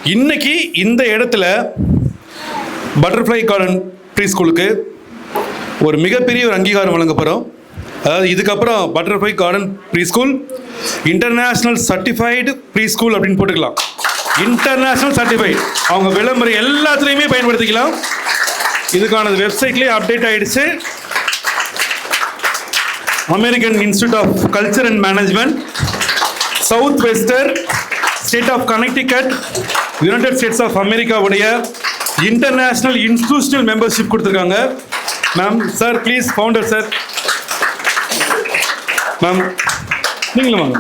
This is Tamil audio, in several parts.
இன்னைக்கு இந்த இடத்துல பட்டர்ஃப்ளை கார்டன் ப்ரீ ஸ்கூலுக்கு ஒரு மிகப்பெரிய ஒரு அங்கீகாரம் வழங்க போகிறோம். அதாவது இதுக்கப்புறம் butterfly garden preschool international certified preschool அப்படின்னு போட்டுக்கலாம். இன்டர்நேஷ்னல் சர்டிஃபைடு அவங்க விளம்பரம் எல்லாத்துலேயுமே பயன்படுத்திக்கலாம். இதுக்கான வெப்சைட்லேயே அப்டேட் ஆகிடுச்சு. American institute of culture and management, south western state of Connecticut, United States of அமெரிக்காவுடைய இன்டர்நேஷ்னல் இன்ஸ்டிடியூஷனல் மெம்பர்ஷிப் கொடுத்துருக்காங்க. Ma'am sir please, founder sir. Ma'am நீங்களும் வாங்க.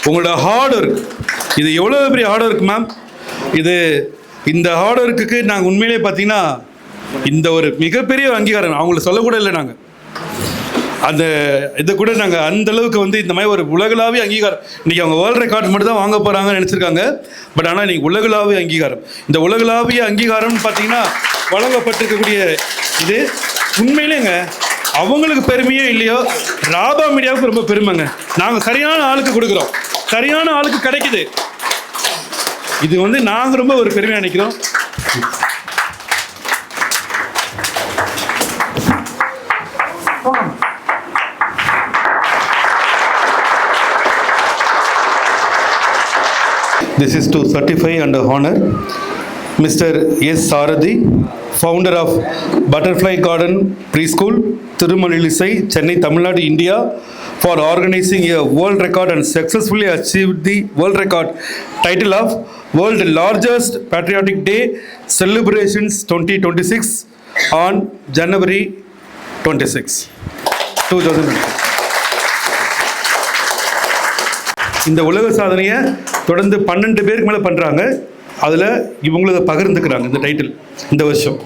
உங்களோட ஹார்ட் ஒர்க், இது எவ்வளோ பெரிய ஹார்ட் ஒர்க் மேம். இந்த ஹார்ட் ஒர்க்குக்கு நாங்கள் உண்மையிலே பார்த்தீங்கன்னா இந்த ஒரு மிகப்பெரிய அங்கீகாரம் அவங்கள சொல்லக்கூட இல்லை. நாங்கள் இதை கூட நாங்கள் அந்தளவுக்கு இந்த மாதிரி ஒரு உலகளாவிய அங்கீகாரம், இன்றைக்கி அவங்க வேர்ல்டு ரெக்கார்ட் மட்டும் தான் வாங்க போகிறாங்கன்னு நினச்சிருக்காங்க. பட் ஆனால் இன்றைக்கி உலகளாவிய அங்கீகாரம், இந்த உலகளாவிய அங்கீகாரம்னு பார்த்தீங்கன்னா வழங்கப்பட்டிருக்கக்கூடிய இது உண்மையிலேங்க அவங்களுக்கு பெருமையோ இல்லையோ ராபா மீடியாவுக்கு ரொம்ப பெருமைங்க. நாங்கள் சரியான ஆளுக்கு கொடுக்குறோம், சரியான ஆளுக்கு கிடைக்குது. இது நாங்கள் ரொம்ப ஒரு பெருமையாக நினைக்கிறோம். This is to certify and honor Mr. S. Sarathi, founder of Butterfly Garden Preschool, Thirumallisai, Chennai, Tamil Nadu, India, for organizing a world record and successfully achieved the world record title of World Largest Patriotic Day Celebrations 2026 on January 26, 2000. இந்த உலக சாதனையை தொடர்ந்து 12 பேருக்கு மேலே பண்ணுறாங்க. அதில் இவங்கள பகிர்ந்துக்கிறாங்க இந்த டைட்டில் இந்த வருஷம்.